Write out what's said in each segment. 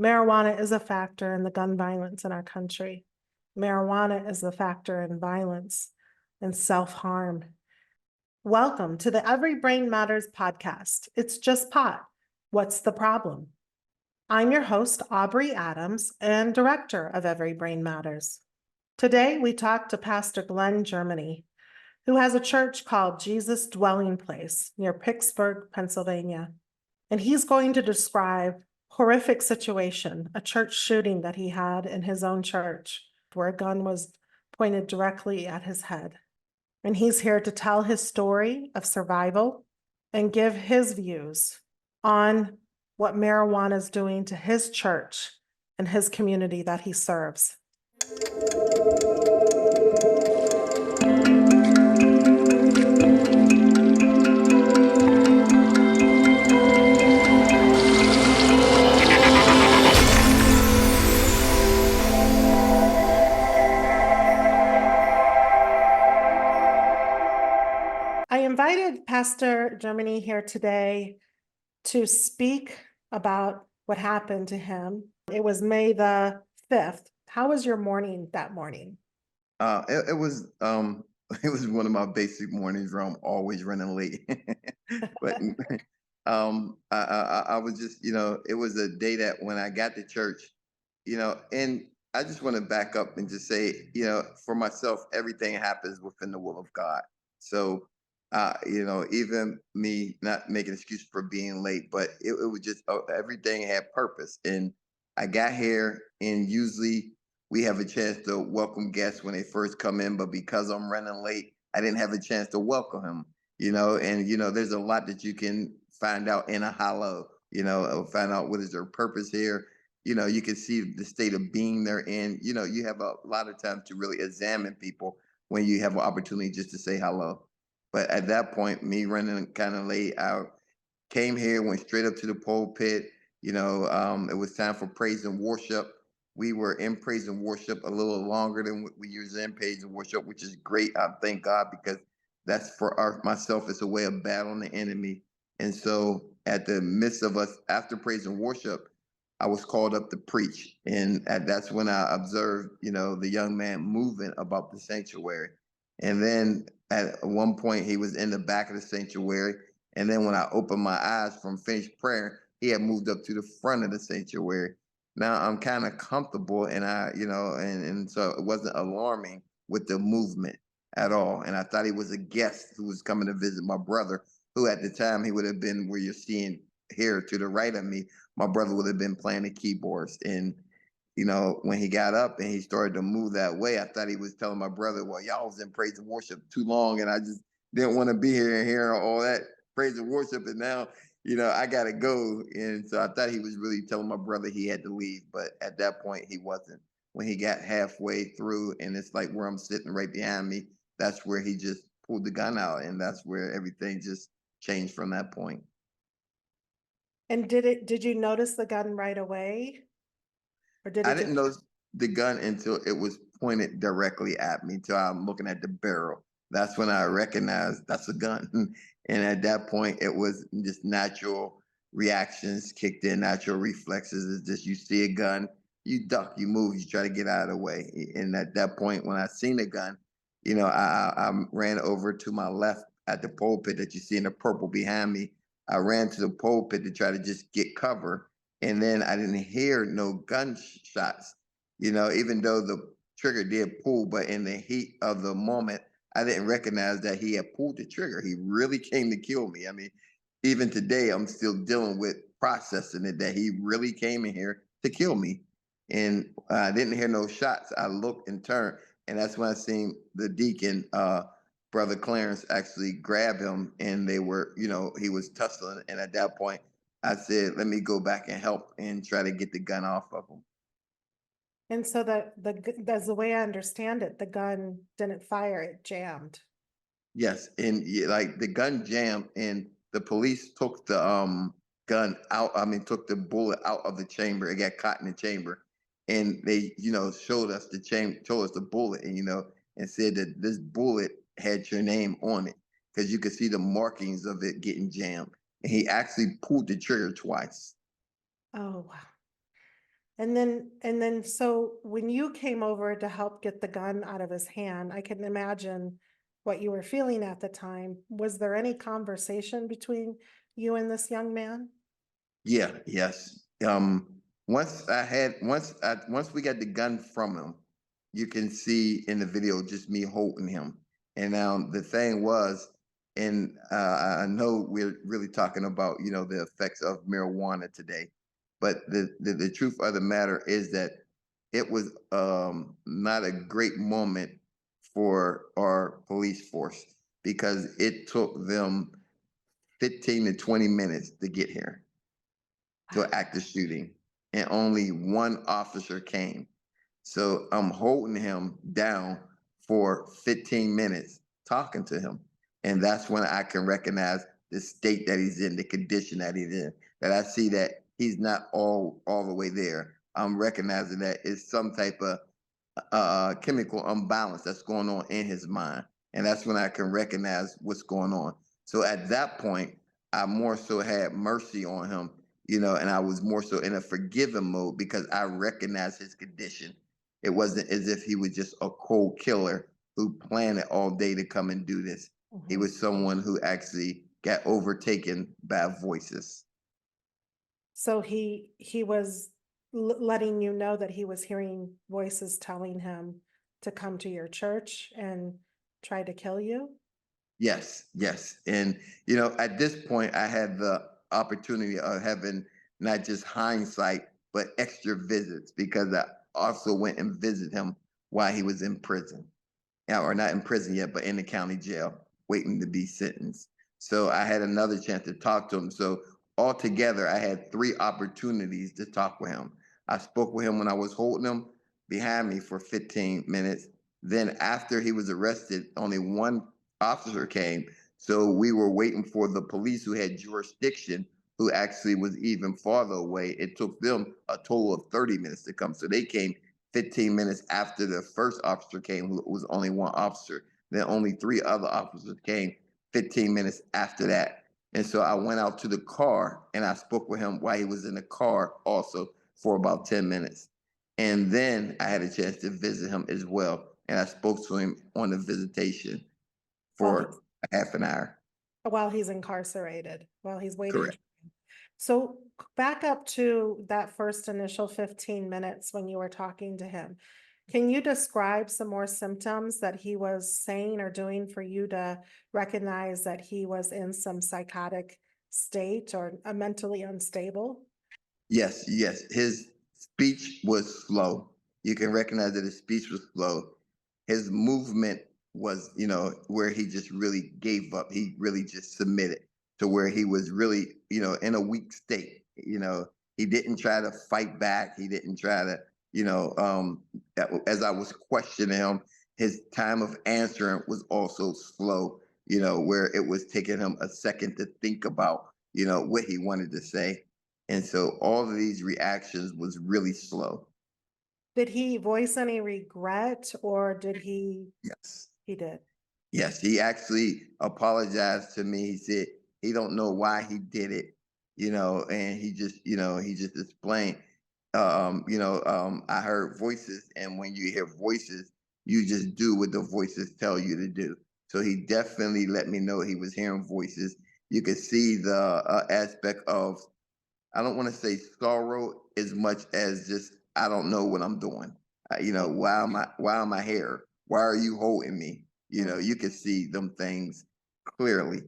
Marijuana is a factor in the gun violence in our country. Marijuana is a factor in violence and self-harm. Welcome to the Every Brain Matters podcast. It's just pot. What's the problem? I'm your host, Aubrey Adams, and director of Every Brain Matters. Today, we talk to Pastor Glenn Germany, who has a church called Jesus Dwelling Place near Pittsburgh, Pennsylvania. And he's going to describe horrific situation, a church shooting that he had in his own church, where a gun was pointed directly at his head. And he's here to tell his story of survival and give his views on what marijuana is doing to his church and his community that he serves. I invited Pastor Germany here today to speak about what happened to him. It was May the 5th. How was your morning that morning? It was it was one of my basic mornings where I'm always running late. But I was just, it was a day that when I got to church, and I just want to back up and just say, for myself, everything happens within the will of God. So even me not making excuse for being late, but it was just everything had purpose. And I got here, and usually we have a chance to welcome guests when they first come in, but because I'm running late, I didn't have a chance to welcome him, and there's a lot that you can find out in a hollow, find out what is their purpose here. You can see the state of being they're in. You have a lot of time to really examine people when you have an opportunity just to say hello. But at that point, me running kind of late, I came here, went straight up to the pulpit. It was time for praise and worship. We were in praise and worship a little longer than we usually in praise and worship, which is great. I thank God because that's for myself. It's a way of battling the enemy. And so, at the midst of us, after praise and worship, I was called up to preach, and that's when I observed, the young man moving about the sanctuary. And then at one point, he was in the back of the sanctuary. And then when I opened my eyes from finished prayer, he had moved up to the front of the sanctuary. Now I'm kind of comfortable, and and so it wasn't alarming with the movement at all. And I thought he was a guest who was coming to visit my brother, who at the time he would have been where you're seeing here to the right of me. My brother would have been playing the keyboards. And when he got up and he started to move that way, I thought he was telling my brother, well, y'all was in praise and worship too long, and I just didn't want to be here and hear all that praise and worship. And now, I got to go. And so I thought he was really telling my brother he had to leave. But at that point, he wasn't. When he got halfway through, and it's like where I'm sitting right behind me, that's where he just pulled the gun out. And that's where everything just changed from that point. And did you notice the gun right away? Or did I it didn't just, notice the gun until it was pointed directly at me, until I'm looking at the barrel. That's when I recognized that's a gun. And at that point, it was just natural reactions kicked in, natural reflexes. It's just you see a gun, you duck, you move, you try to get out of the way. And at that point, when I seen the gun, I ran over to my left at the pulpit that you see in the purple behind me. I ran to the pulpit to try to just get cover, and then I didn't hear no gunshots, even though the trigger did pull, but in the heat of the moment, I didn't recognize that he had pulled the trigger. He really came to kill me. I mean, even today, I'm still dealing with processing it that he really came in here to kill me. And I didn't hear no shots. I looked and turned, and that's when I seen the deacon, Brother Clarence, actually grab him, and they were, he was tussling. And at that point, I said, let me go back and help and try to get the gun off of him. and so that's the way I understand it, the gun didn't fire, it jammed. Yes, and like the gun jammed, and the police took the gun out. I mean, took the bullet out of the chamber. It got caught in the chamber, and they, showed us the chamber, showed us the bullet, and and said that this bullet had your name on it because you could see the markings of it getting jammed. And he actually pulled the trigger twice. Oh, wow. So when you came over to help get the gun out of his hand, I can imagine what you were feeling at the time. Was there any conversation between you and this young man? Yeah, yes. Once we got the gun from him, you can see in the video just me holding him. And the thing was, and I know we're really talking about, the effects of marijuana today, but the truth of the matter is that it was not a great moment for our police force because it took them 15 to 20 minutes to get here to an active shooting, and only one officer came. So I'm holding him down for 15 minutes, talking to him. And that's when I can recognize the state that he's in, the condition that he's in, that I see that he's not all the way there. I'm recognizing that it's some type of chemical imbalance that's going on in his mind. And that's when I can recognize what's going on. So at that point, I more so had mercy on him, and I was more so in a forgiving mode because I recognized his condition. It wasn't as if he was just a cold killer who planned it all day to come and do this. He Mhm. was someone who actually got overtaken by voices. So he was letting you know that he was hearing voices telling him to come to your church and try to kill you? Yes, yes. And, at this point, I had the opportunity of having not just hindsight, but extra visits because I also went and visited him while he was in prison. Yeah, or not in prison yet, but in the county jail, waiting to be sentenced. So I had another chance to talk to him. So altogether, I had three opportunities to talk with him. I spoke with him when I was holding him behind me for 15 minutes. Then after he was arrested, only one officer came. So we were waiting for the police who had jurisdiction, who actually was even farther away. It took them a total of 30 minutes to come. So they came 15 minutes after the first officer came, who was only one officer. Then only three other officers came 15 minutes after that. And so I went out to the car and I spoke with him while he was in the car also for about 10 minutes. And then I had a chance to visit him as well. And I spoke to him on the visitation While for a half an hour. he's incarcerated, while he's waiting. Correct. So back up to that first initial 15 minutes when you were talking to him. Can you describe some more symptoms that he was saying or doing for you to recognize that he was in some psychotic state or mentally unstable? Yes, yes. His speech was slow. You can recognize that his speech was slow. His movement was, where he just really gave up. He really just submitted to where he was really, in a weak state. He didn't try to fight back. He didn't try to, as I was questioning him, his time of answering was also slow, where it was taking him a second to think about, what he wanted to say. And so all of these reactions was really slow. Did he voice any regret or did Yes. he did? Yes. He actually apologized to me. He said he don't know why he did it, and he just explained, I heard voices, and when you hear voices, you just do what the voices tell you to do. So he definitely let me know he was hearing voices. You could see the aspect of, I don't want to say sorrow as much as just I don't know what I'm doing. Why am I here? Why are you holding me? You can see them things clearly.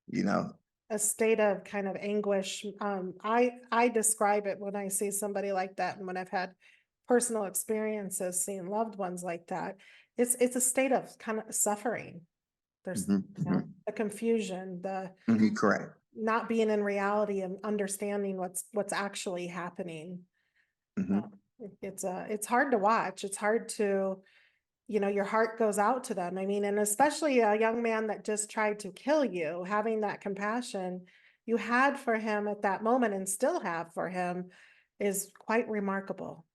You know. A state of kind of anguish. I describe it when I see somebody like that, and when I've had personal experiences seeing loved ones like that. It's a state of kind of suffering. There's Hmm. Hmm. the confusion, the Hmm. Correct. not being in reality and understanding what's actually happening. Hmm. It's hard to watch. It's hard to, your heart goes out to them. I mean, and especially a young man that just tried to kill you, having that compassion you had for him at that moment and still have for him is quite remarkable.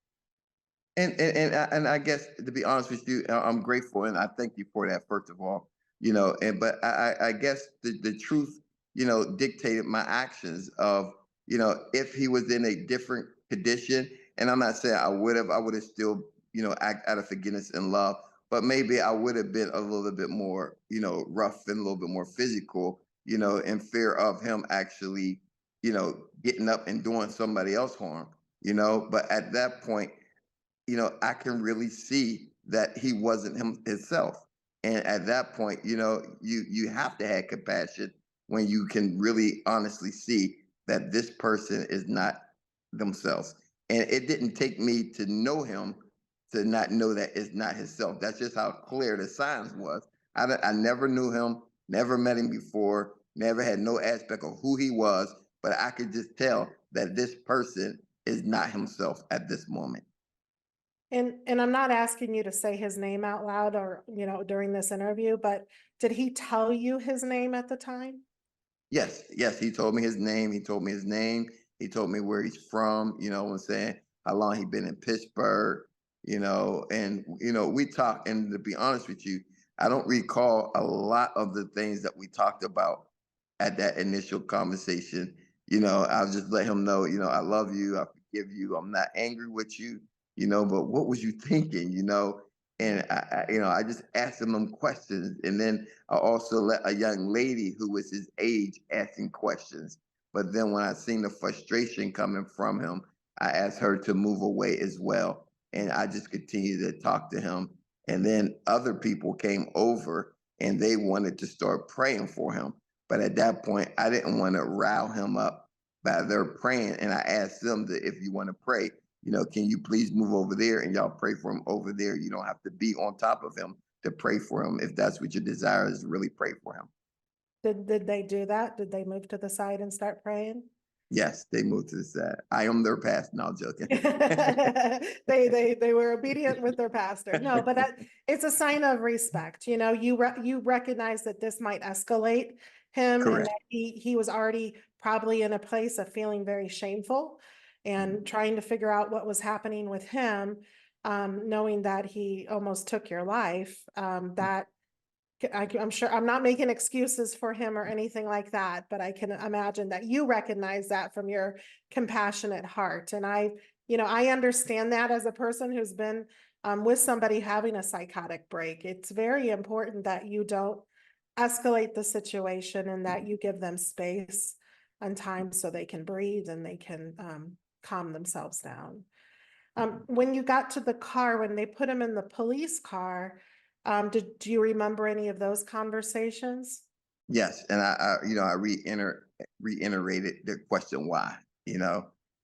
And I guess, to be honest with you, I'm grateful and I thank you for that, first of all. But I guess the truth, dictated my actions of, if he was in a different condition And I'm not saying I would have still, act out of forgiveness and love, but maybe I would have been a little bit more, rough and a little bit more physical, in fear of him actually, getting up and doing somebody else harm, but at that point, I can really see that he wasn't himself. And at that point, you have to have compassion when you can really honestly see that this person is not themselves. And it didn't take me to know him to not know that it's not himself. That's just how clear the signs was. I never knew him, never met him before, never had no aspect of who he was, but I could just tell that this person is not himself at this moment. And I'm not asking you to say his name out loud or, during this interview, but did he tell you his name at the time? Yes, yes, he told me his name. He told me his name. He told me where he's from, what I'm saying, how long he been in Pittsburgh, and we talked, and to be honest with you, I don't recall a lot of the things that we talked about at that initial conversation. I'll just let him know, I love you, I forgive you, I'm not angry with you, but what was you thinking, And I just asked him them questions, and then I also let a young lady who was his age asking questions. But then when I seen the frustration coming from him, I asked her to move away as well, and I just continued to talk to him. And then other people came over, and they wanted to start praying for him. But at that point, I didn't want to rile him up by their praying, and I asked them to, if you want to pray, can you please move over there and y'all pray for him over there? You don't have to be on top of him to pray for him if that's what your desire is, really pray for him. Did they do that? Did they move to the side and start praying? Yes, they moved to the side. I am their pastor. No, I'm joking. They were obedient with their pastor. No, but it's a sign of respect. You recognize that this might escalate him, and Correct. that he was already probably in a place of feeling very shameful and trying to figure out what was happening with him, knowing that he almost took your life. That I'm sure I'm not making excuses for him or anything like that, but I can imagine that you recognize that from your compassionate heart. And I understand that as a person who's been with somebody having a psychotic break. It's very important that you don't escalate the situation and that you give them space and time so they can breathe and they can calm themselves down. When you got to the car, when they put him in the police car, do you remember any of those conversations? Yes, and I reiterated the question why,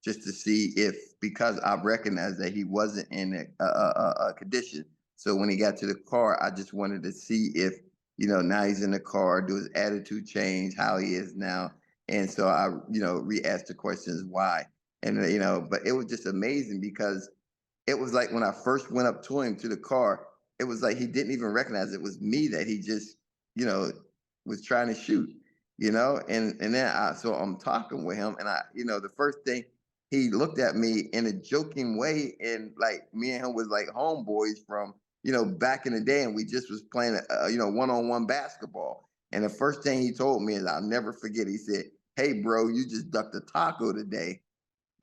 just to see if, because I recognized that he wasn't in a condition. So when he got to the car, I just wanted to see if, now he's in the car, do his attitude change, how he is now, and so I, re-asked the questions why, and but it was just amazing because it was like when I first went up to him to the car, it was like he didn't even recognize it was me that he just, you know, was trying to shoot, and then so I'm talking with him, and the first thing he looked at me in a joking way, and like me and him was like homeboys from back in the day, and we just was playing one-on-one basketball. And the first thing he told me is, I'll never forget. He said, "Hey, bro, you just ducked a taco today."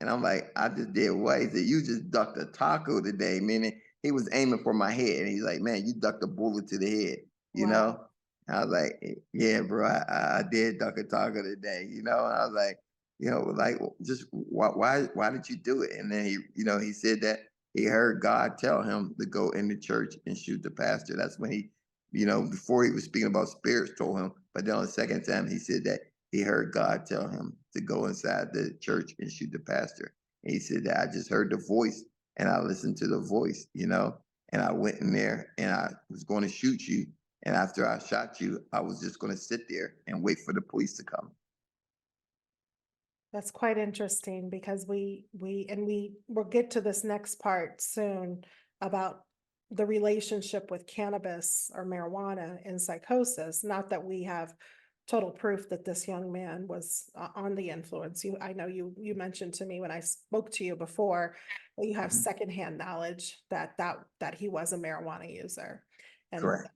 And I'm like, I just did what? He said, you just ducked a taco today, meaning he was aiming for my head. And he's like, man, you ducked a bullet to the head, you Wow. know? I was like, yeah, bro, I did duck a taco today, And I was like, like, just why did you do it? And then he said that he heard God tell him to go in the church and shoot the pastor. That's when he, before he was speaking about spirits, told him. But then on the second time, he said that he heard God tell him to go inside the church and shoot the pastor. And he said that I just heard the voice and I listened to the voice, and I went in there and I was going to shoot you. And after I shot you, I was just going to sit there and wait for the police to come. That's quite interesting because we will get to this next part soon about the relationship with cannabis or marijuana and psychosis. Not that we have total proof that this young man was on the influence. I know you mentioned to me when I spoke to you before that you have secondhand knowledge that he was a marijuana user, and Correct.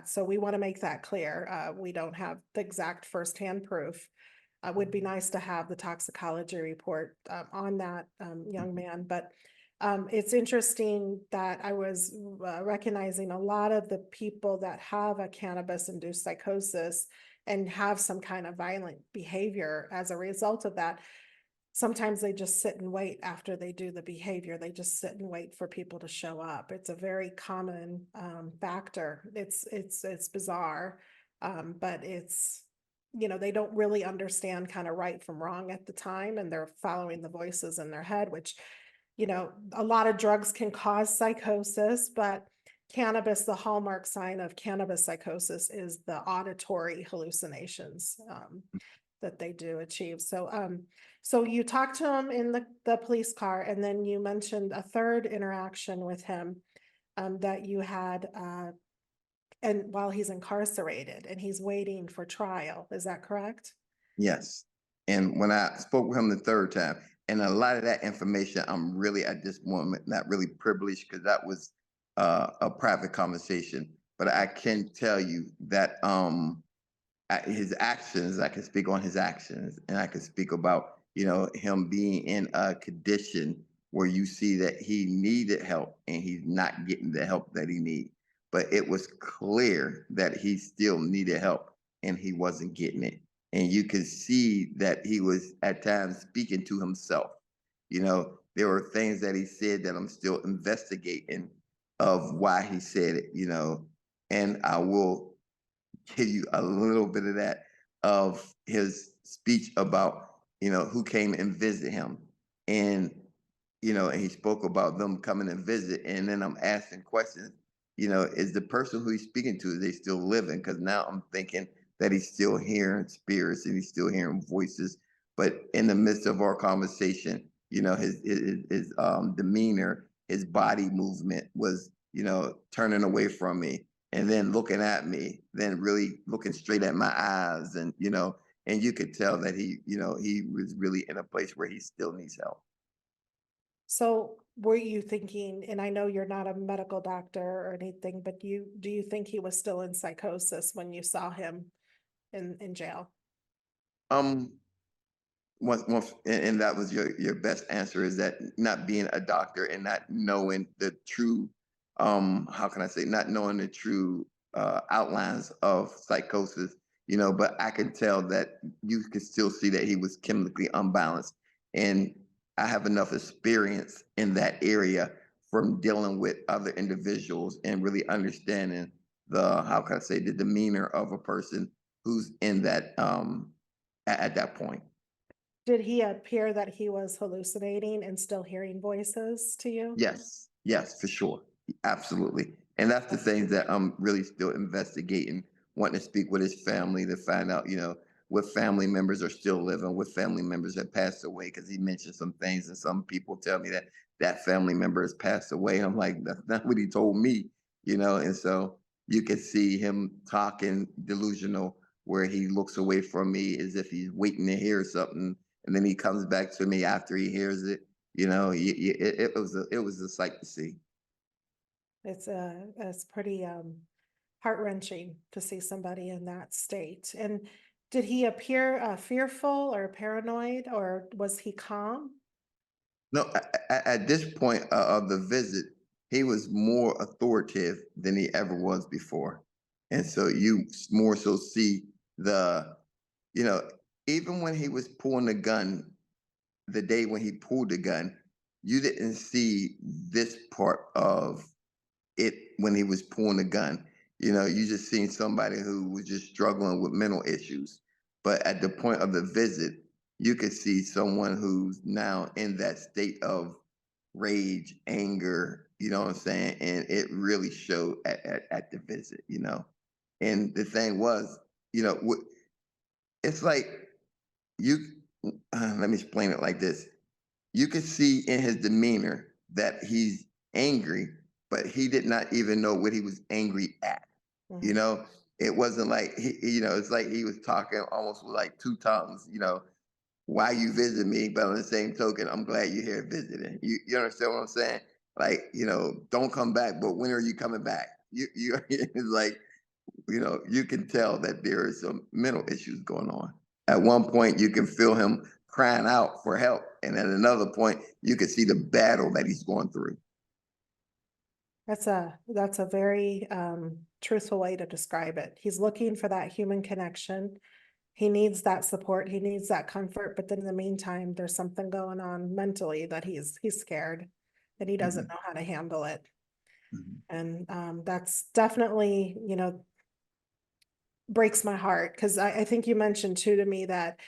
so we want to make that clear. We don't have the exact firsthand proof. would be nice to have the toxicology report on that young man. But it's interesting that I was recognizing a lot of the people that have a cannabis-induced psychosis and have some kind of violent behavior as a result of that. Sometimes they just sit and wait after they do the behavior. They just sit and wait for people to show up. It's a very common factor. It's bizarre, but it's, you know, they don't really understand kind of right from wrong at the time, and they're following the voices in their head, which, you know, a lot of drugs can cause psychosis, but cannabis, the hallmark sign of cannabis psychosis is the auditory hallucinations that they do achieve. So you talked to him in the police car, and then you mentioned a third interaction with him that you had and while he's incarcerated and he's waiting for trial. Is that correct? Yes. And when I spoke with him the third time, and a lot of that information, I'm really at this moment not really privileged because that was a private conversation. But I can tell you that his actions, I can speak on his actions, and I can speak about, you know, him being in a condition where you see that he needed help and he's not getting the help that he needs. But it was clear that he still needed help and he wasn't getting it. And you could see that he was at times speaking to himself. You know, there were things that he said that I'm still investigating of why he said it, you know, and I will give you a little bit of that of his speech about, you know, who came and visit him. And, you know, and he spoke about them coming and visit. And then I'm asking questions, you know, is the person who he's speaking to, is they still living? Because now I'm thinking that he's still hearing spirits and he's still hearing voices. But in the midst of our conversation, you know, his demeanor, his body movement was, you know, turning away from me and then looking at me, then really looking straight at my eyes, and you know, and you could tell that he, you know, he was really in a place where he still needs help. So were you thinking, and I know you're not a medical doctor or anything, but do you think he was still in psychosis when you saw him in jail? Um, once, and that was your best answer, is that not being a doctor and not knowing the true, how can I say, not knowing the true outlines of psychosis, you know, but I can tell that you can still see that he was chemically unbalanced. And I have enough experience in that area from dealing with other individuals and really understanding the, how can I say, the demeanor of a person who's in that at that point. Did he appear that he was hallucinating and still hearing voices to you? Yes, yes, for sure. Absolutely. And that's the things that I'm really still investigating, wanting to speak with his family to find out, you know, what family members are still living, what family members have passed away, because he mentioned some things and some people tell me that that family member has passed away. I'm like, that's not what he told me, you know, and so you can see him talking delusional where he looks away from me as if he's waiting to hear something. And then he comes back to me after he hears it, you know, it was a sight to see. It's pretty heart-wrenching to see somebody in that state. And did he appear fearful or paranoid, or was he calm? No, at this point of the visit, he was more authoritative than he ever was before, and so you more so see the, you know, even when he was pulling the gun, the day when he pulled the gun, you didn't see this part of it when he was pulling the gun. You know, you just seen somebody who was just struggling with mental issues. But at the point of the visit, you could see someone who's now in that state of rage, anger, you know what I'm saying? And it really showed at the visit, you know. And the thing was, you know, it's like you, let me explain it like this. You could see in his demeanor that he's angry, but he did not even know what he was angry at. You Mhm. know, it wasn't like you know, it's like he was talking almost with like two tongues. You know, why you visit me, but on the same token, I'm glad you're here visiting. You understand what I'm saying? Like, you know, don't come back, but when are you coming back? You it's like, you know, you can tell that there is some mental issues going on. At one point, you can feel him crying out for help. And at another point, you can see the battle that he's going through. That's a very truthful way to describe it. He's looking for that human connection. He needs that support, he needs that comfort, but then in the meantime, there's something going on mentally that he's scared, that he doesn't know how to handle it. And that's definitely, breaks my heart, because I think you mentioned too to me that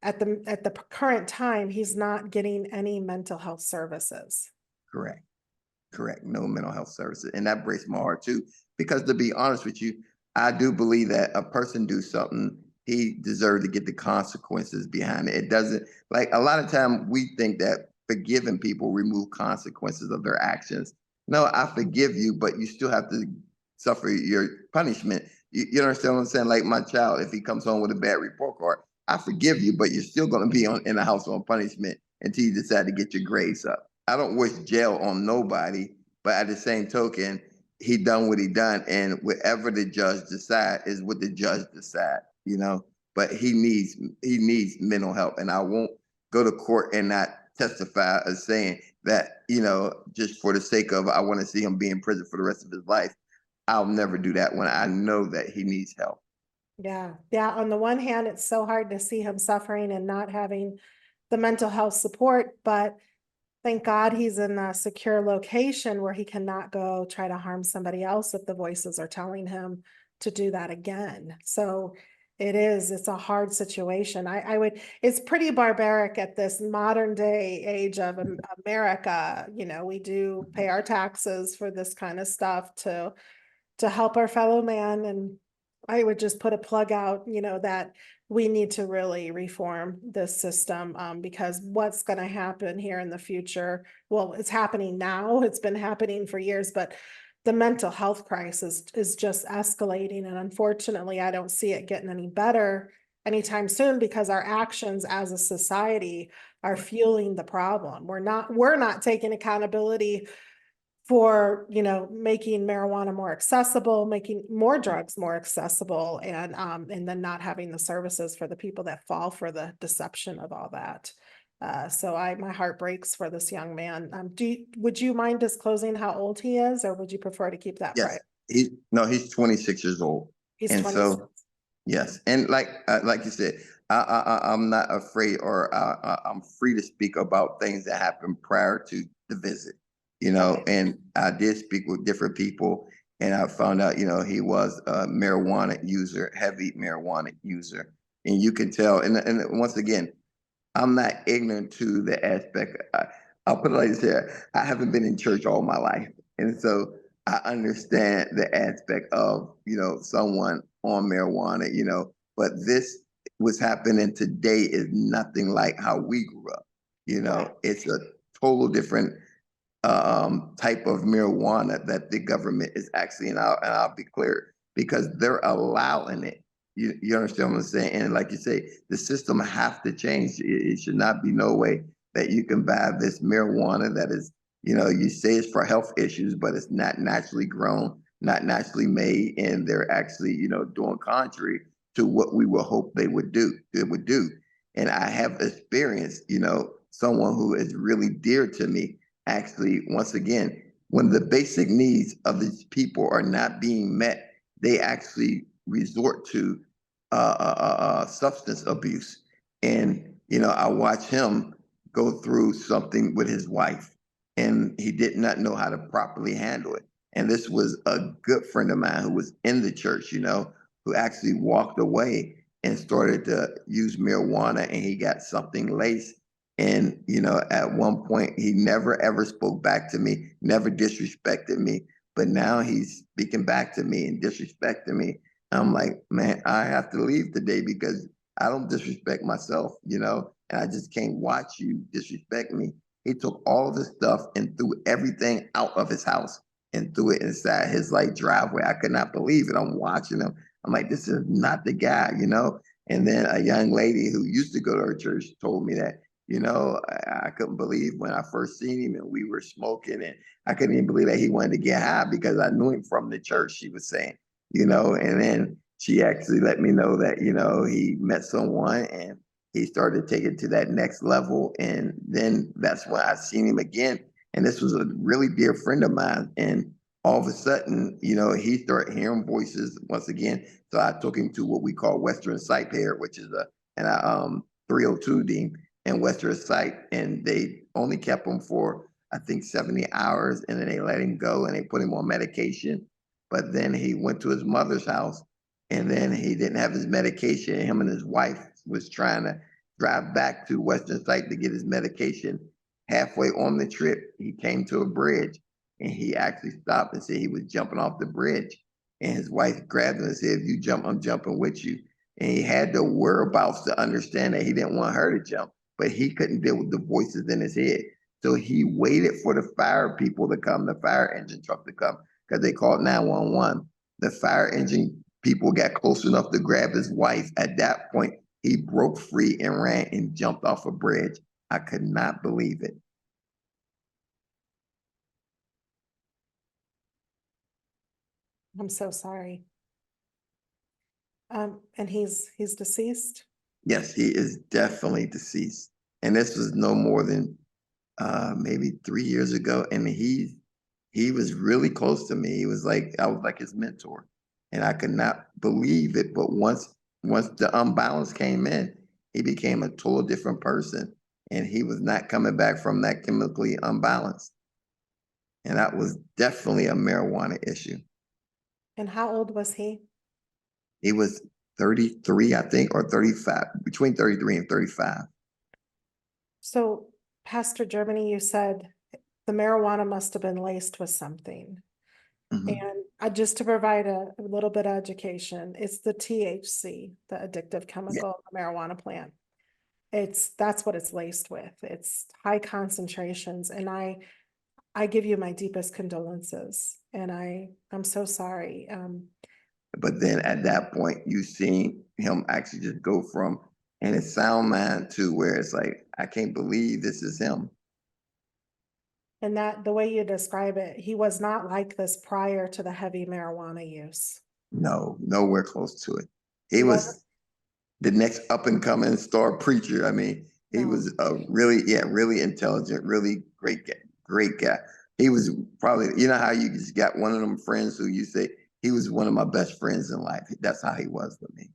at the current time, he's not getting any mental health services. Correct. Correct. No mental health services. And that breaks my heart too. Because to be honest with you, I do believe that a person do something, he deserves to get the consequences behind it. It doesn't, like, a lot of time we think that forgiving people remove consequences of their actions. No, I forgive you, but you still have to suffer your punishment. You understand what I'm saying? Like my child, if he comes home with a bad report card, I forgive you, but you're still going to be in the house on punishment until you decide to get your grades up. I don't wish jail on nobody, but at the same token, he done what he done, and whatever the judge decide is what the judge decide. But he needs mental help, and I won't go to court and not testify as saying that, just for the sake of I want to see him be in prison for the rest of his life. I'll never do that when I know that he needs help. Yeah, yeah. On the one hand, it's so hard to see him suffering and not having the mental health support, but thank God he's in a secure location where he cannot go try to harm somebody else if the voices are telling him to do that again. So it's a hard situation. It's pretty barbaric at this modern day age of America. We do pay our taxes for this kind of stuff to help our fellow man. And I would just put a plug out, that we need to really reform this system, because what's going to happen here in the future, well, it's happening now, it's been happening for years, but the mental health crisis is just escalating. And unfortunately, I don't see it getting any better anytime soon, because our actions as a society are fueling the problem. We're not taking accountability for, making marijuana more accessible, making more drugs more accessible, and then not having the services for the people that fall for the deception of all that. So my heart breaks for this young man. Would you mind disclosing how old he is, or would you prefer to keep that Yes, private? he's 26 years old, He's and 26. so yes, and like you said, I'm not afraid, or I'm free to speak about things that happened prior to the visit. Okay. And I did speak with different people, and I found out, he was a marijuana user, heavy marijuana user, and you can tell. And once again, I'm not ignorant to the aspect. I'll put it like this: I haven't been in church all my life, and so I understand the aspect of someone on marijuana. But this was happening today is nothing like how we grew up. Right. It's a total different type of marijuana that the government is actually, and I'll be clear, because they're allowing it. You understand what I'm saying? And like you say, the system have to change. It should not be no way that you can buy this marijuana that is, you say it's for health issues, but it's not naturally grown, not naturally made, and they're actually, doing contrary to what we would hope they would do. It would do. And I have experienced, someone who is really dear to me actually, once again, when the basic needs of these people are not being met, they actually resort to substance abuse. And, I watch him go through something with his wife, and he did not know how to properly handle it. And this was a good friend of mine who was in the church, who actually walked away and started to use marijuana, and he got something laced. And, at one point, he never ever spoke back to me, never disrespected me. But now he's speaking back to me and disrespecting me. I'm like, man, I have to leave today because I don't disrespect myself, and I just can't watch you disrespect me. He took all of his stuff and threw everything out of his house and threw it inside his driveway. I could not believe it. I'm watching him. I'm like, this is not the guy. And then a young lady who used to go to our church told me that, I couldn't believe when I first seen him and we were smoking, and I couldn't even believe that he wanted to get high because I knew him from the church, she was saying, and then she actually let me know that, he met someone and he started to take it to that next level. And then that's when I seen him again. And this was a really dear friend of mine. And all of a sudden, he started hearing voices once again. So I took him to what we call Western Site here, which is a 302 deem in Western Site. And they only kept him for, I think, 70 hours. And then they let him go and they put him on medication. But then he went to his mother's house and then he didn't have his medication. Him and his wife was trying to drive back to Western Site to get his medication. Halfway on the trip, he came to a bridge and he actually stopped and said he was jumping off the bridge. And his wife grabbed him and said, "If you jump, I'm jumping with you." And he had the whereabouts to understand that he didn't want her to jump, but he couldn't deal with the voices in his head. So he waited for the fire people to come, the fire engine truck to come, because they called 911. The fire engine people got close enough to grab his wife. At that point, he broke free and ran and jumped off a bridge. I could not believe it. I'm so sorry. And he's deceased. Yes, he is definitely deceased. And this was no more than maybe 3 years ago. And he was really close to me. I was like his mentor. And I could not believe it. But once the unbalance came in, he became a total different person. And he was not coming back from that chemically unbalanced. And that was definitely a marijuana issue. And how old was he? He was 33, I think, or 35, between 33 and 35. So, Pastor Germany, you said the marijuana must have been laced with something. Mhm. And just to provide a little bit of education, it's the THC, the addictive Yeah. chemical in the marijuana plant. That's what it's laced with. It's high concentrations. And I give you my deepest condolences. And I'm so sorry. But then at that point, you seen him actually just go from in his sound mind to where it's like, I can't believe this is him. And that the way you describe it, he was not like this prior to the heavy marijuana use. No, nowhere close to it. He He wasn't. was the next up and coming star preacher. I mean, he No. was a really intelligent, really great guy, great guy. He was probably, how you just got one of them friends who you say, he was one of my best friends in life. That's how he was with me.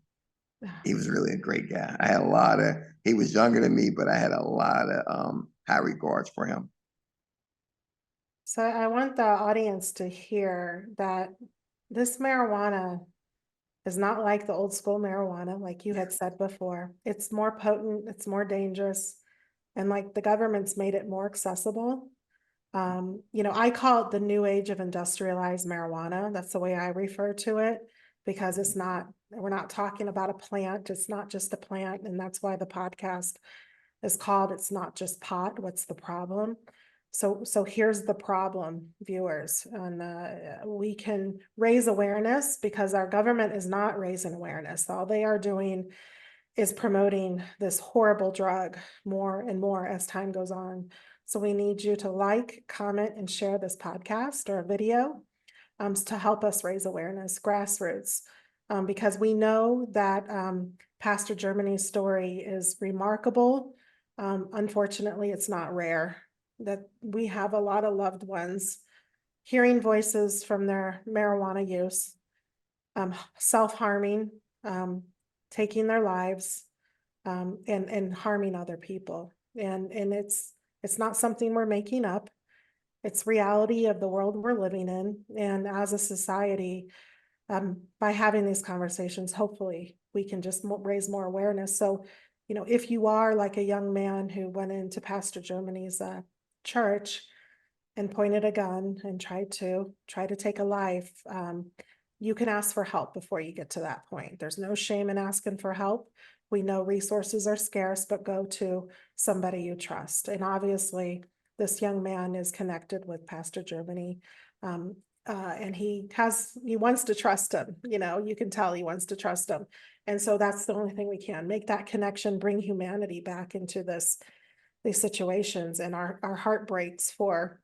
He was really a great guy. He was younger than me, but I had a lot of high regards for him. So I want the audience to hear that this marijuana is not like the old school marijuana, like you had said before. It's more potent, it's more dangerous, and like the government's made it more accessible. I call it the new age of industrialized marijuana. That's the way I refer to it, because we're not talking about a plant. It's not just a plant. And that's why the podcast is called It's Not Just Pot. What's the problem? So here's the problem, viewers, and we can raise awareness because our government is not raising awareness. All they are doing is promoting this horrible drug more and more as time goes on. So we need you to like, comment, and share this podcast or video to help us raise awareness, grassroots, because we know that Pastor Germany's story is remarkable. Unfortunately, it's not rare that we have a lot of loved ones hearing voices from their marijuana use, self-harming, taking their lives, and harming other people. And it's not something we're making up. It's reality of the world we're living in. And as a society, by having these conversations, hopefully we can just raise more awareness. So, if you are like a young man who went into Pastor Germany's church and pointed a gun and tried to take a life, you can ask for help before you get to that point. There's no shame in asking for help. We know resources are scarce, but go to somebody you trust. And obviously, this young man is connected with Pastor Germany. And he wants to trust him. You can tell he wants to trust him. And so that's the only thing we can make that connection, bring humanity back into these situations. And our heart breaks for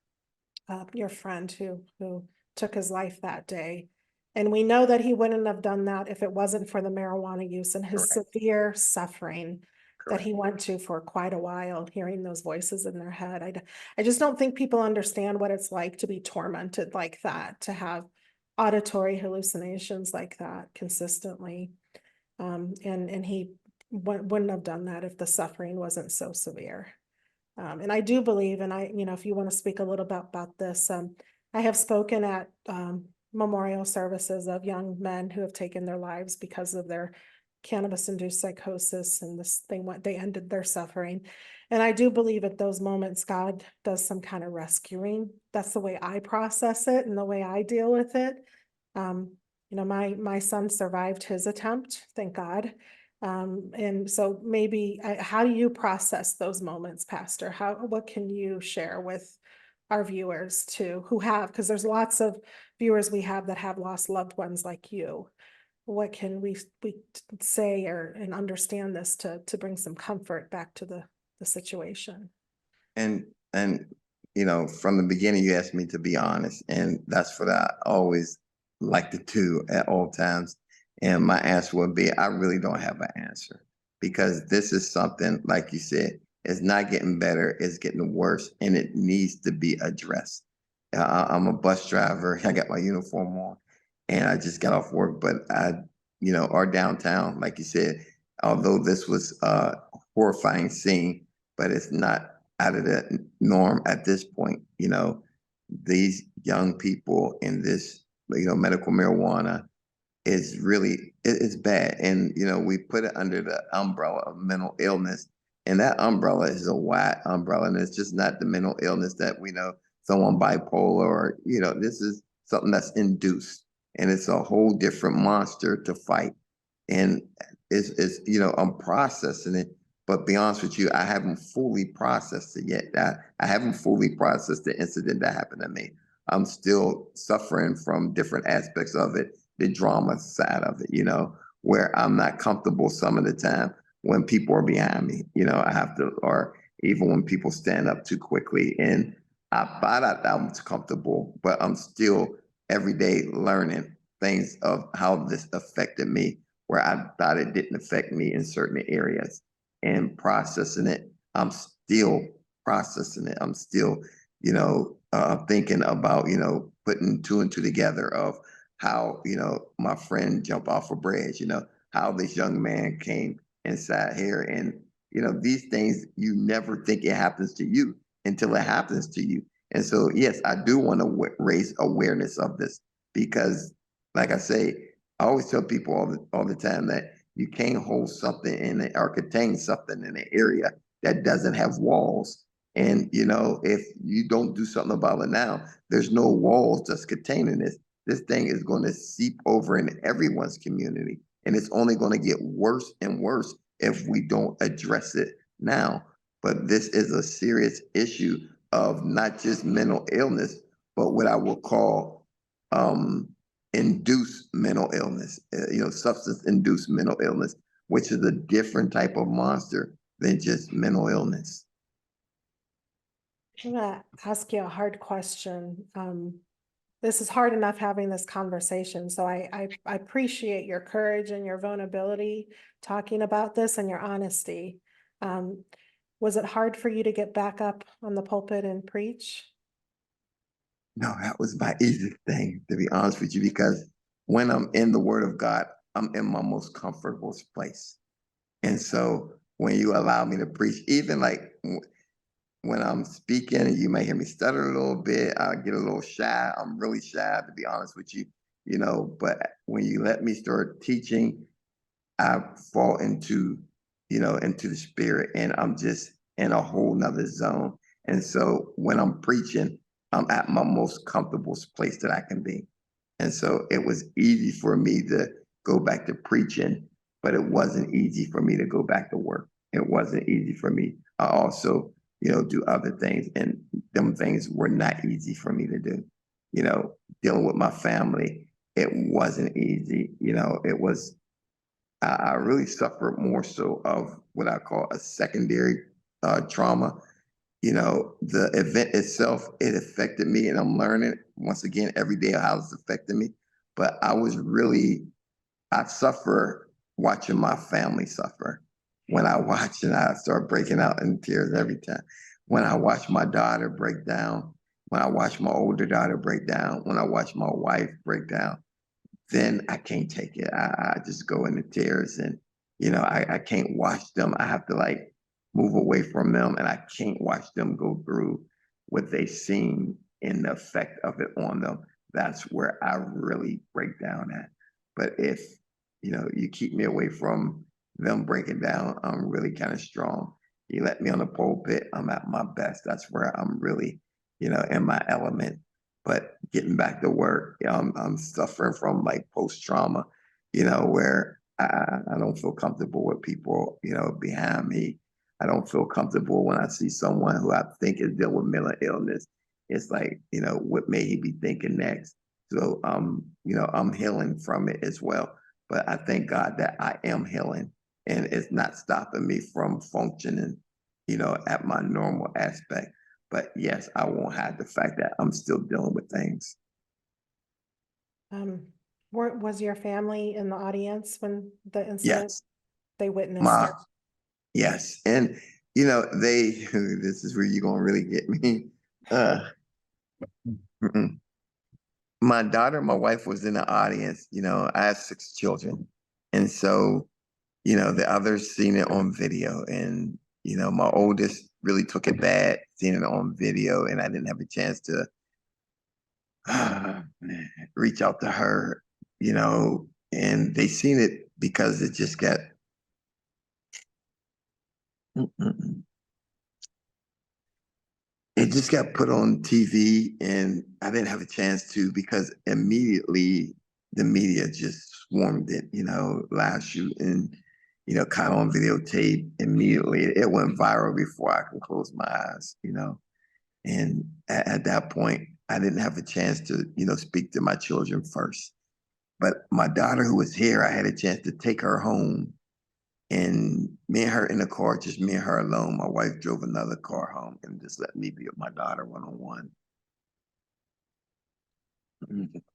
your friend who took his life that day. And we know that he wouldn't have done that if it wasn't for the marijuana use and his Correct. severe suffering that Correct. he went to for quite a while, hearing those voices in their head. I just don't think people understand what it's like to be tormented like that, to have auditory hallucinations like that consistently. And he wouldn't have done that if the suffering wasn't so severe. And I do believe, and if you want to speak a little bit about this, I have spoken at memorial services of young men who have taken their lives because of their cannabis-induced psychosis, and they ended their suffering. And I do believe at those moments, God does some kind of rescuing. That's the way I process it and the way I deal with it. My son survived his attempt, thank God. And so maybe, how do you process those moments, Pastor? What can you share with our viewers too, because there's lots of viewers we have that have lost loved ones like you. What can we say and understand this to bring some comfort back to the situation? And from the beginning, you asked me to be honest, and that's what I always like to do at all times. And my answer would be, I really don't have an answer, because this is something, like you said, it's not getting better, it's getting worse, and it needs to be addressed. I'm a bus driver. I got my uniform on, and I just got off work. But our downtown, like you said, although this was a horrifying scene, but it's not out of the norm at this point. These young people in this, medical marijuana is really, it's bad. And, we put it under the umbrella of mental illness. And that umbrella is a wide umbrella. And it's just not the mental illness that we know, someone bipolar, or, this is something that's induced. And it's a whole different monster to fight. And I'm processing it. But be honest with you, I haven't fully processed it yet. I haven't fully processed the incident that happened to me. I'm still suffering from different aspects of it, the drama side of it, where I'm not comfortable some of the time when people are behind me. I have to, or even when people stand up too quickly. And I thought I was comfortable, but I'm still every day learning things of how this affected me, where I thought it didn't affect me in certain areas, and processing it. I'm still processing it. I'm still, thinking about, putting two and two together of how, my friend jumped off a bridge, how this young man came and sat here. And, these things, you never think it happens to you until it happens to you. And so, yes, I do want to raise awareness of this, because, like I say, I always tell people all the time that you can't hold something in it or contain something in an area that doesn't have walls. And if you don't do something about it now, there's no walls just containing this. This thing is going to seep over in everyone's community, and it's only going to get worse and worse if we don't address it now. But this is a serious issue of not just mental illness, but what I will call induced mental illness, substance induced mental illness, which is a different type of monster than just mental illness. I'm gonna ask you a hard question. This is hard enough having this conversation, so I appreciate your courage and your vulnerability talking about this and your honesty. Was it hard for you to get back up on the pulpit and preach? No, that was my easiest thing, to be honest with you, because when I'm in the Word of God, I'm in my most comfortable place. And so when you allow me to preach, even like when I'm speaking, and you may hear me stutter a little bit, I get a little shy. I'm really shy, to be honest with you, but when you let me start teaching, I fall into the spirit, and I'm just in a whole nother zone. And so when I'm preaching, I'm at my most comfortable place that I can be. And so it was easy for me to go back to preaching, but it wasn't easy for me to go back to work. It wasn't easy for me. I also, do other things, and them things were not easy for me to do. Dealing with my family, it wasn't easy. It was, I really suffered more so of what I call a secondary trauma. The event itself, it affected me, and I'm learning once again every day how it's affecting me. but I suffer watching my family suffer. When I watch and I start breaking out in tears every time. When I watch my daughter break down, when I watch my older daughter break down, when I watch my wife break down, then I can't take it. I just go into tears and, I can't watch them. I have to like move away from them and I can't watch them go through what they've seen and the effect of it on them. That's where I really break down at. But if, you keep me away from them breaking down, I'm really kind of strong. You let me on the pulpit, I'm at my best. That's where I'm really, in my element. But getting back to work, I'm suffering from like post trauma, where I don't feel comfortable with people, behind me. I don't feel comfortable when I see someone who I think is dealing with mental illness. It's like, what may he be thinking next? So, I'm healing from it as well. But I thank God that I am healing and it's not stopping me from functioning, at my normal aspect. But yes, I won't hide the fact that I'm still dealing with things. Um, was your family in the audience when the incident Yes, they witnessed my it? yes, and they. This is where you're gonna really get me. Uh, mm-mm. My daughter, my wife was in the audience. I have 6 children, and so the others seen it on video, and my oldest really took it bad, seeing it on video, and I didn't have a chance to reach out to her, and they seen it because it just got it just got put on TV and I didn't have a chance to because immediately the media just swarmed it, live shooting, caught on videotape immediately. It went viral before I can close my eyes, And at that point, I didn't have a chance to, speak to my children first. But my daughter who was here, I had a chance to take her home and me and her in the car, just me and her alone. My wife drove another car home and just let me be with my daughter one on one.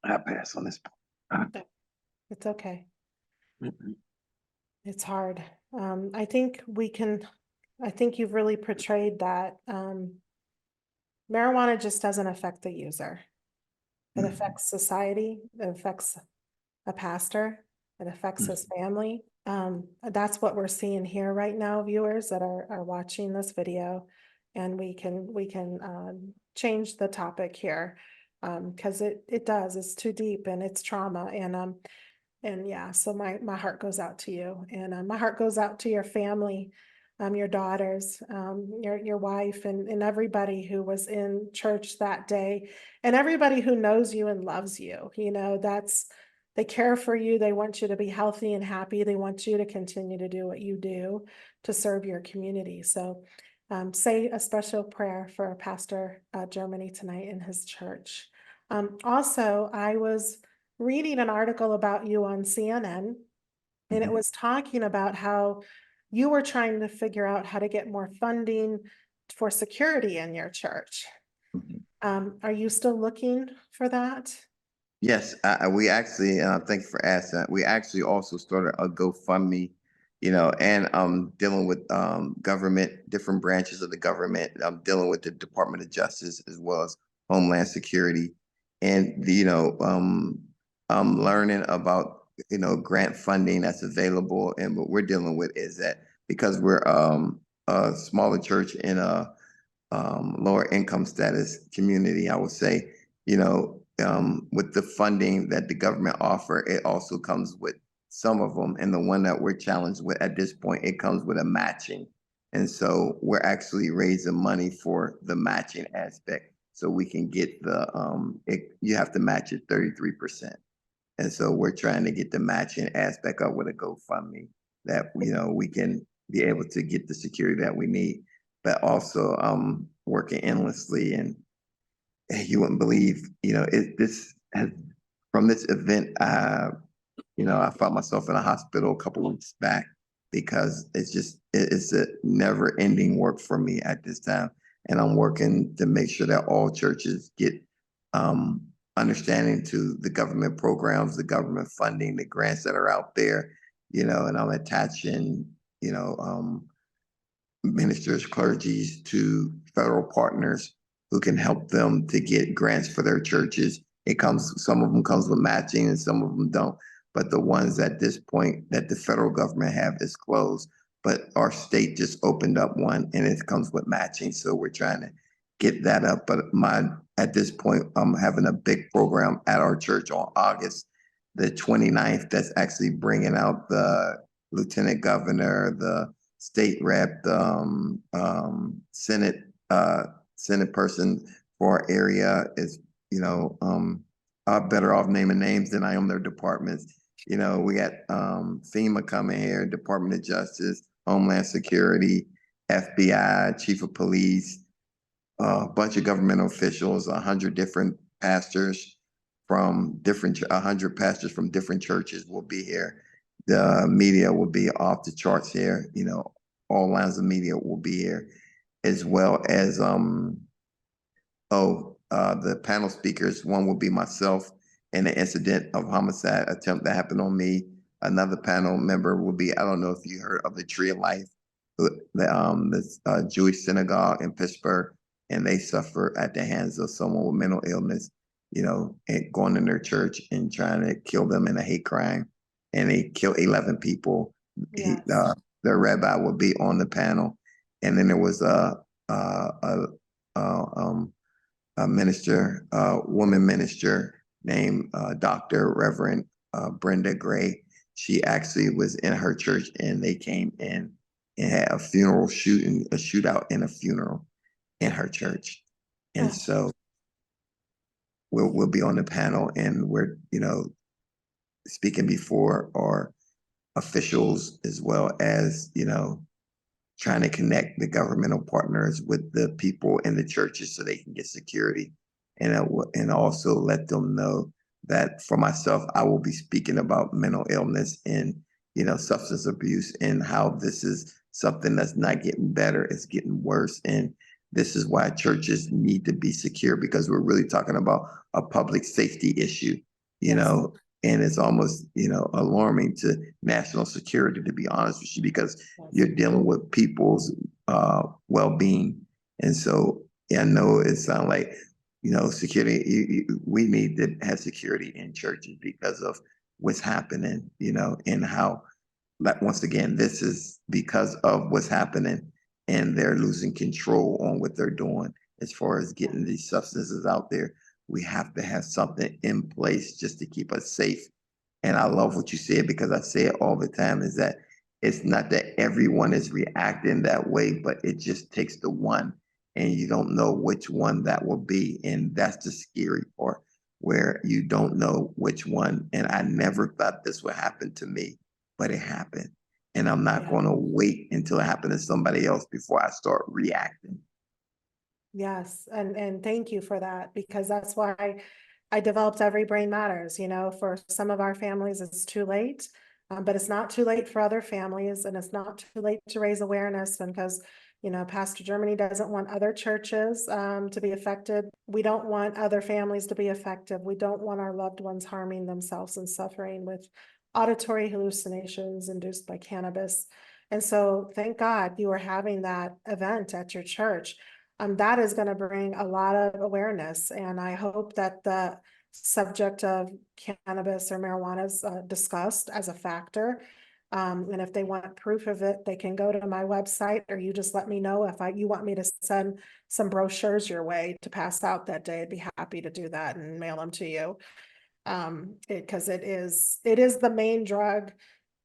I pass on this. It's okay. Mm-mm. It's hard. I think I think you've really portrayed that, marijuana just doesn't affect the user. It affects society, it affects a pastor, it affects his family. That's what we're seeing here right now, viewers that are watching this video. And we can change the topic here. Because it does, it's too deep and it's trauma. And yeah, so my heart goes out to you, and my heart goes out to your family, your daughters, your wife, and everybody who was in church that day, and everybody who knows you and loves you. They care for you. They want you to be healthy and happy. They want you to continue to do what you do to serve your community. So, say a special prayer for Pastor Germany tonight in his church. Also, I was reading an article about you on CNN, and it was talking about how you were trying to figure out how to get more funding for security in your church. Are you still looking for that? Yes, we actually, thank you for asking that. We actually also started a GoFundMe, and dealing with government, different branches of the government. I'm dealing with the Department of Justice as well as Homeland Security, and I'm learning about grant funding that's available. And what we're dealing with is that because we're a smaller church in a lower income status community, I would say, with the funding that the government offer, it also comes with some of them. And the one that we're challenged with at this point, it comes with a matching. And so we're actually raising money for the matching aspect. So we can get you have to match it 33%. And so we're trying to get the matching aspect up with a GoFundMe that, we can be able to get the security that we need, but also working endlessly. And you wouldn't believe, this has, from this event, I found myself in a hospital a couple of weeks back because it's a never ending work for me at this time. And I'm working to make sure that all churches get understanding to the government programs, the government funding, the grants that are out there, and I'm attaching, ministers, clergies to federal partners who can help them to get grants for their churches. Some of them comes with matching and some of them don't. But the ones at this point that the federal government have is closed. But our state just opened up one and it comes with matching. So we're trying to get that up. But at this point, I'm having a big program at our church on August the 29th that's actually bringing out the lieutenant governor, the state rep, Senate, Senate person for our area is, I'm better off naming names than I am their departments. We got FEMA coming here, Department of Justice, Homeland Security, FBI, Chief of Police, a bunch of governmental officials, 100 different pastors from 100 pastors from different churches will be here. The media will be off the charts here. All lines of media will be here, as well as the panel speakers. One will be myself and the incident of homicide attempt that happened on me. Another panel member will be, I don't know if you heard of the Tree of Life, the Jewish synagogue in Pittsburgh, and they suffer at the hands of someone with mental illness, and going in their church and trying to kill them in a hate crime. And they killed 11 people. Yes. The rabbi will be on the panel. And then there was a minister, woman minister named Dr. Reverend Brenda Gray. She actually was in her church and they came in and had a shootout in a funeral in her church. And so we'll be on the panel and we're, speaking before our officials as well as, trying to connect the governmental partners with the people in the churches so they can get security. And also let them know that for myself, I will be speaking about mental illness and, substance abuse and how this is something that's not getting better, it's getting worse. And this is why churches need to be secure because we're really talking about a public safety issue, and it's almost, alarming to national security, to be honest with you, because you're dealing with people's well-being. And so I know it sounds like, security, we need to have security in churches because of what's happening, and how, like, once again, this is because of what's happening and they're losing control on what they're doing as far as getting these substances out there. We have to have something in place just to keep us safe. And I love what you said because I say it all the time is that it's not that everyone is reacting that way, but it just takes the one and you don't know which one that will be. And that's the scary part where you don't know which one. And I never thought this would happen to me, but it happened. And I'm not going to wait until it happened to somebody else before I start reacting. Yes, and thank you for that, because that's why I developed Every Brain Matters. For some of our families, it's too late, but it's not too late for other families, and it's not too late to raise awareness. And because, Pastor Germany doesn't want other churches to be affected. We don't want other families to be affected. We don't want our loved ones harming themselves and suffering with auditory hallucinations induced by cannabis. And so thank God you are having that event at your church. That is going to bring a lot of awareness. And I hope that the subject of cannabis or marijuana is discussed as a factor. And if they want proof of it, they can go to my website, or you just let me know if you want me to send some brochures your way to pass out that day. I'd be happy to do that and mail them to you. Because it is the main drug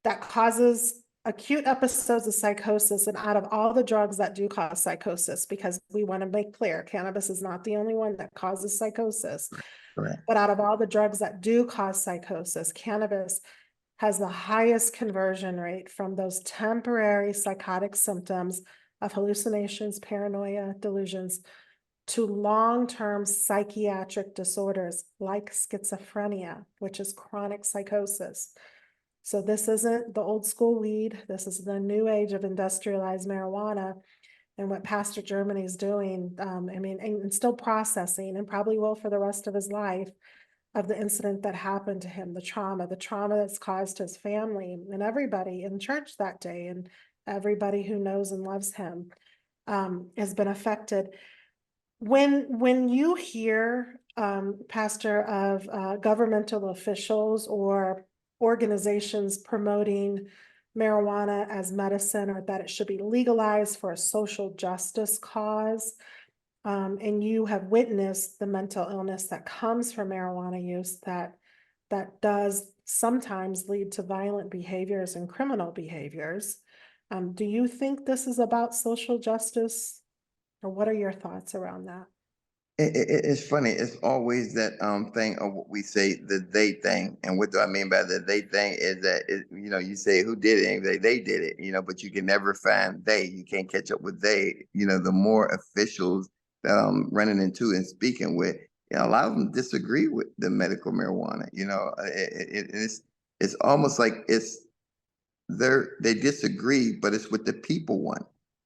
that causes acute episodes of psychosis. And out of all the drugs that do cause psychosis, because we want to make clear, cannabis is not the only one that causes psychosis. Correct. But out of all the drugs that do cause psychosis, cannabis has the highest conversion rate from those temporary psychotic symptoms of hallucinations, paranoia, delusions, to long-term psychiatric disorders like schizophrenia, which is chronic psychosis. So this isn't the old school weed. This is the new age of industrialized marijuana. And what Pastor Germany is doing, and still processing, and probably will for the rest of his life, of the incident that happened to him, the trauma that's caused his family and everybody in church that day, and everybody who knows and loves him has been affected. When you hear, Pastor, of governmental officials or organizations promoting marijuana as medicine, or that it should be legalized for a social justice cause, and you have witnessed the mental illness that comes from marijuana use, that does sometimes lead to violent behaviors and criminal behaviors. Do you think this is about social justice, or what are your thoughts around that? It's funny. It's always that thing of what we say, the they thing. And what do I mean by the they thing is that you say who did it, and they did it, but you can never find they. You can't catch up with they. The more officials that I'm running into and speaking with, a lot of them disagree with the medical marijuana. It's almost like they disagree, but it's what the people want.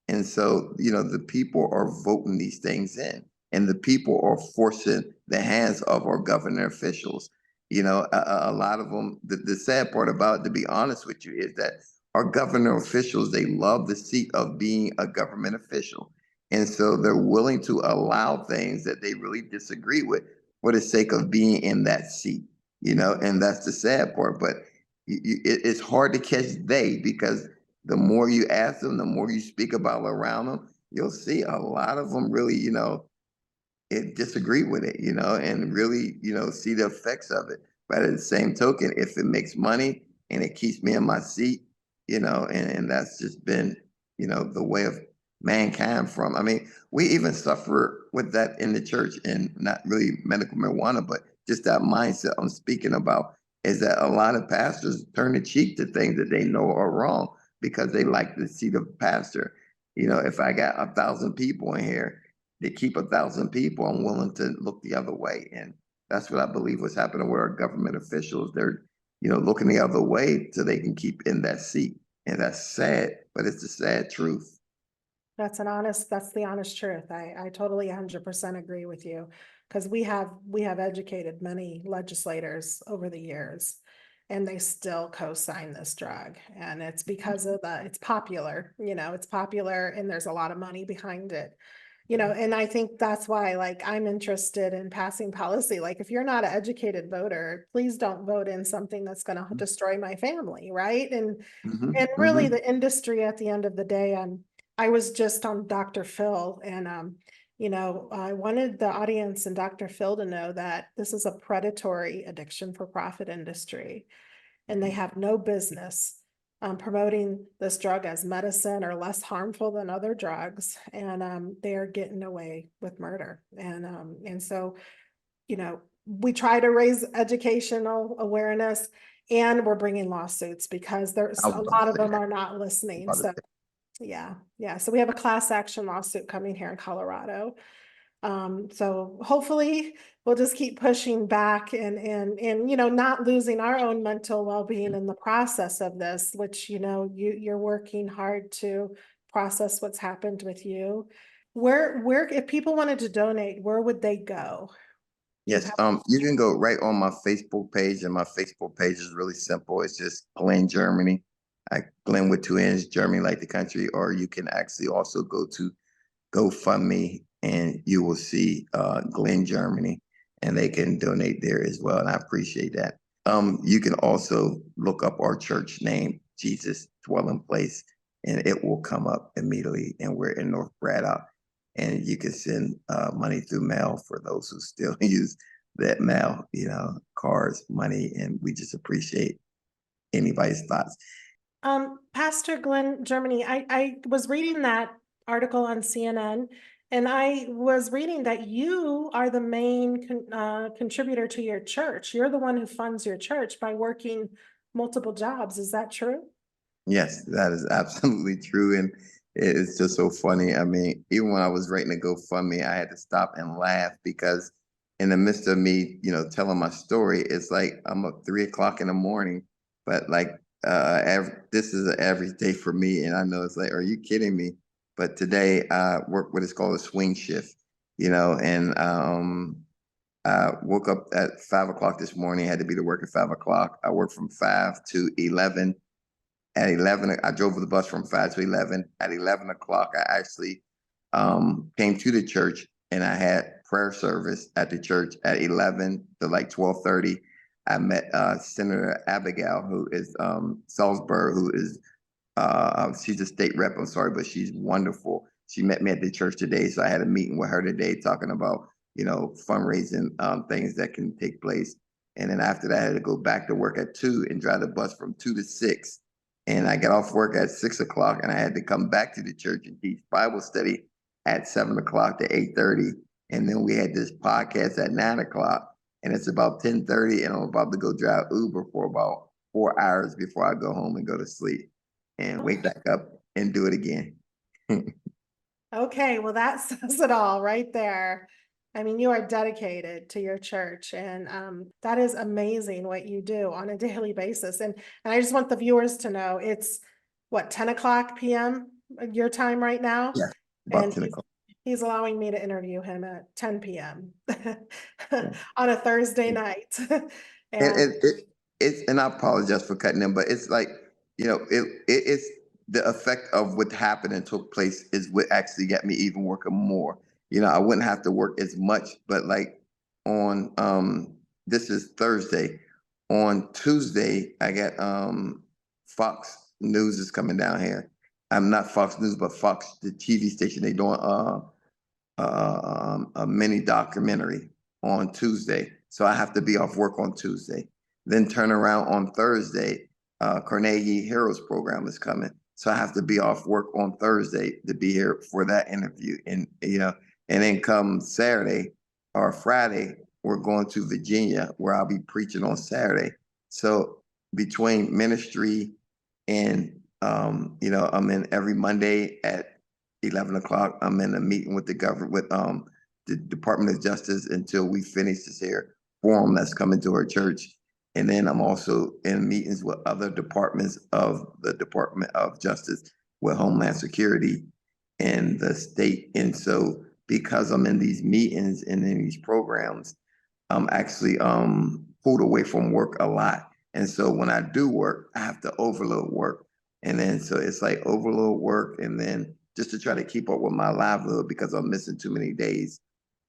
And so, the people are voting these things in, and the people are forcing the hands of our government officials. A lot of them, the sad part about it, to be honest with you, is that our government officials, they love the seat of being a government official. And so they're willing to allow things that they really disagree with for the sake of being in that seat, and that's the sad part. But it's hard to catch they, because the more you ask them, the more you speak about around them, you'll see a lot of them really, disagree with it, and really, see the effects of it. But at the same token, if it makes money and it keeps me in my seat, and that's just been, the way of mankind I mean, we even suffer with that in the church, and not really medical marijuana, but just that mindset I'm speaking about, is that a lot of pastors turn the cheek to things that they know are wrong because they like the seat of pastor. If I got 1,000 people in here, to keep 1,000 people, I'm willing to look the other way. And that's what I believe was happening with our government officials. They're, looking the other way so they can keep in that seat. And that's sad, but it's the sad truth. That's the honest truth. I totally 100% agree with you. Because we have educated many legislators over the years, and they still co-sign this drug. And it's because of it's popular, it's popular, and there's a lot of money behind it. And I think that's why, like, I'm interested in passing policy. Like, if you're not an educated voter, please don't vote in something that's going to destroy my family, right? And really, Hmm. the industry at the end of the day, I was just on Dr. Phil, and I wanted the audience and Dr. Phil to know that this is a predatory addiction for profit industry, and they have no business promoting this drug as medicine or less harmful than other drugs, and they are getting away with murder. And so, we try to raise educational awareness, and we're bringing lawsuits because there's I a was about to lot of say them that. are not listening. About to So say, yeah, yeah. So we have a class action lawsuit coming here in Colorado. So hopefully we'll just keep pushing back, and not losing our own mental well-being in the process of this, which you're working hard to process what's happened with you. Where if people wanted to donate, where would they go? Do you yes, have you can go right on my Facebook page, and my Facebook page is really simple. It's just Glenn Germany. Glenn with two N's, Germany like the country, or you can actually also go to GoFundMe, and you will see Glenn Germany, and they can donate there as well. And I appreciate that. You can also look up our church name, Jesus Dwelling Place, and it will come up immediately. And we're in North Braddock, and you can send money through mail for those who still use that mail, cards, money, and we just appreciate anybody's thoughts. Pastor Glenn Germany, I was reading that article on CNN, and I was reading that you are the main contributor to your church. You're the one who funds your church by working multiple jobs. Is that true? Yes, that is absolutely true. And it's just so funny. I mean, even when I was writing a GoFundMe, I had to stop and laugh because in the midst of me, telling my story, it's like I'm up 3 o'clock in the morning, but like this is an average day for me. And I know it's like, are you kidding me? But today I work what is called a swing shift, and I woke up at 5 o'clock this morning, had to be to work at 5 o'clock. I worked from 5 to 11. At 11, I drove the bus from 5 to 11. At 11 o'clock, I actually came to the church and I had prayer service at the church at 11 to like 12:30. I met Senator Abigail, who is Salisbury, who is she's a state rep. I'm sorry, but she's wonderful. She met me at the church today, so I had a meeting with her today talking about fundraising things that can take place. And then after that, I had to go back to work at 2 and drive the bus from 2 to 6. And I got off work at 6 o'clock, and I had to come back to the church and teach Bible study at 7 o'clock to 8:30. And then we had this podcast at 9 o'clock, and it's about 10:30, and I'm about to go drive Uber for about 4 hours before I go home and go to sleep and wake back up and do it again. Okay, well, that says it all right there. I mean, you are dedicated to your church, and that is amazing what you do on a daily basis. And I just want the viewers to know it's what, 10 o'clock p.m. your time right now? Yeah, about And 10 o'clock. he's allowing me to interview him at 10 p.m. Yeah. on a Thursday night. And And it's, and I apologize for cutting in, but it's like, it's the effect of what happened and took place is what actually got me even working more. I wouldn't have to work as much, but like on this is Thursday. On Tuesday, I got Fox News is coming down here. I'm not Fox News, but Fox, the TV station. They doing a mini documentary on Tuesday. So I have to be off work on Tuesday. Then turn around on Thursday. Carnegie Heroes program is coming. So I have to be off work on Thursday to be here for that interview. And then come Saturday or Friday, we're going to Virginia where I'll be preaching on Saturday. So between ministry and I'm in every Monday at 11 o'clock. I'm in a meeting with the government, with the Department of Justice until we finish this here forum that's coming to our church. And then I'm also in meetings with other departments of the Department of Justice, with Homeland Security and the state. And so because I'm in these meetings and in these programs, I'm actually pulled away from work a lot. And so when I do work, I have to overload work. And then so it's like overload work and then just to try to keep up with my livelihood because I'm missing too many days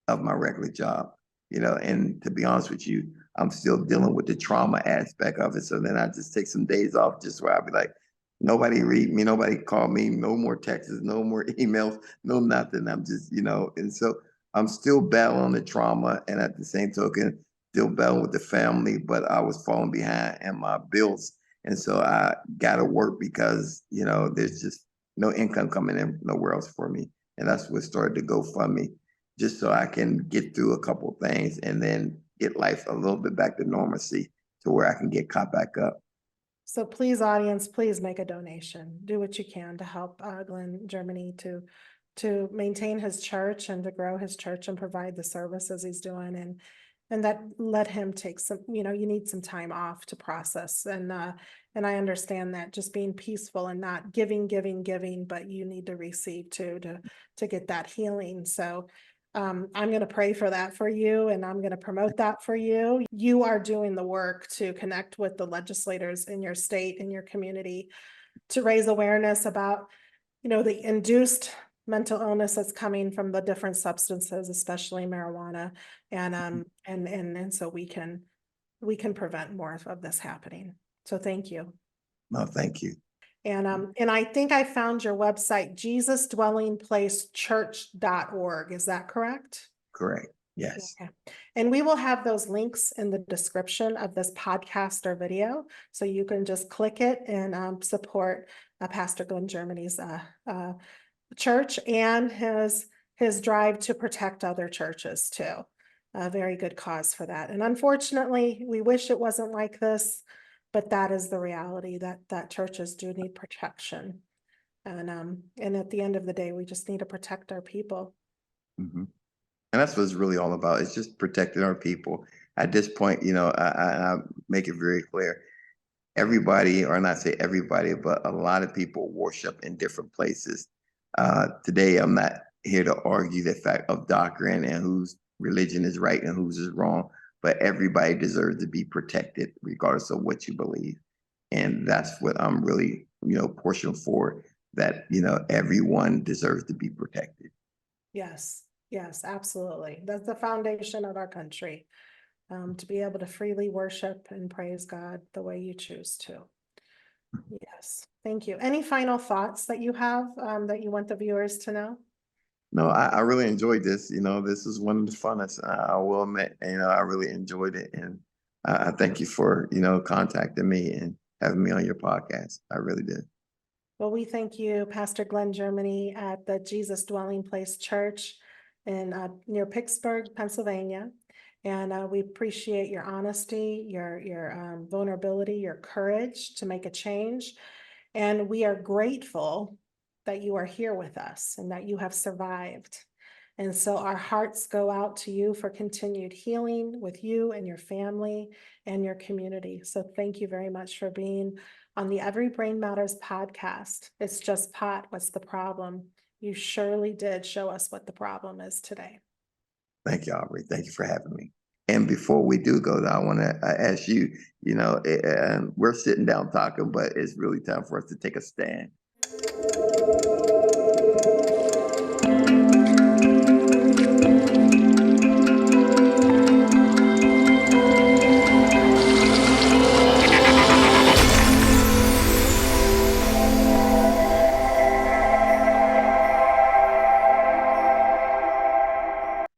of my regular job, and to be honest with you, I'm still dealing with the trauma aspect of it. So then I just take some days off just where I'll be like, nobody read me, nobody call me, no more texts, no more emails, no nothing. I'm just, and so I'm still battling the trauma and at the same token, still battling with the family, but I was falling behind in my bills. And so I got to work because, there's just no income coming in nowhere else for me. And that's what started to go fund me just so I can get through a couple of things and then get life a little bit back to normalcy to where I can get caught back up. so please, audience, please make a donation. Do what you can to help Glenn Germany to maintain his church and to grow his church and provide the services he's doing, and that let him take some, you need some time off to process. And I understand that, just being peaceful and not giving, but you need to receive too, to get that healing. So I'm going to pray for that for you, and I'm going to promote that for you. You are doing the work to connect with the legislators in your state, in your community, to raise awareness about, the induced mental illness that's coming from the different substances, especially marijuana. And so we can prevent more of this happening. So thank you. No, thank you. And I think I found your website, JesusDwellingPlaceChurch.org. Is that correct? Correct. Yes. Okay. And we will have those links in the description of this podcast or video. So you can just click it and support Pastor Glenn Germany's church and his drive to protect other churches too. A very good cause for that. And unfortunately, we wish it wasn't like this, but that is the reality, that churches do need protection. And at the end of the day, we just need to protect our people. Mm-hmm. And that's what it's really all about. It's just protecting our people. At this point, I make it very clear. Everybody, or not say everybody, but a lot of people worship in different places. Today, I'm not here to argue the fact of doctrine and who's religion is right and whose is wrong, but everybody deserves to be protected regardless of what you believe. And that's what I'm really, pushing for, that, everyone deserves to be protected. Yes, yes, absolutely. That's the foundation of our country. To be able to freely worship and praise God the way you choose to. Yes, thank you. Any final thoughts that you have that you want the viewers to know? No, I really enjoyed this. This is one of the funnest. I will admit, I really enjoyed it. And I thank you for, contacting me and having me on your podcast. I really did. Well, we thank you, Pastor Glenn Germany at the Jesus Dwelling Place Church in near Pittsburgh, Pennsylvania. And we appreciate your honesty, your vulnerability, your courage to make a change. And we are grateful that you are here with us and that you have survived. And so our hearts go out to you for continued healing with you and your family and your community. So thank you very much for being on the Every Brain Matters podcast. It's just pot. What's the problem? You surely did show us what the problem is today. Thank you, Aubrey. Thank you for having me. And before we do go, I want to ask you, we're sitting down talking, but it's really time for us to take a stand.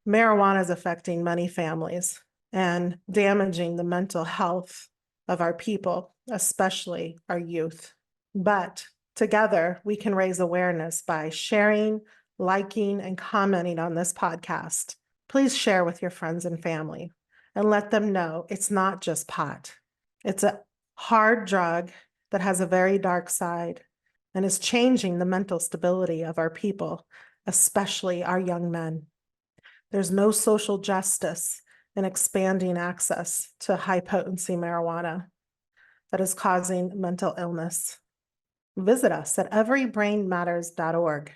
Marijuana is affecting many families and damaging the mental health of our people, especially our youth. But together, we can raise awareness by sharing, liking, and commenting on this podcast. Please share with your friends and family and let them know it's not just pot. It's a hard drug that has a very dark side and is changing the mental stability of our people, especially our young men. There's no social justice in expanding access to high potency marijuana that is causing mental illness. Visit us at everybrainmatters.org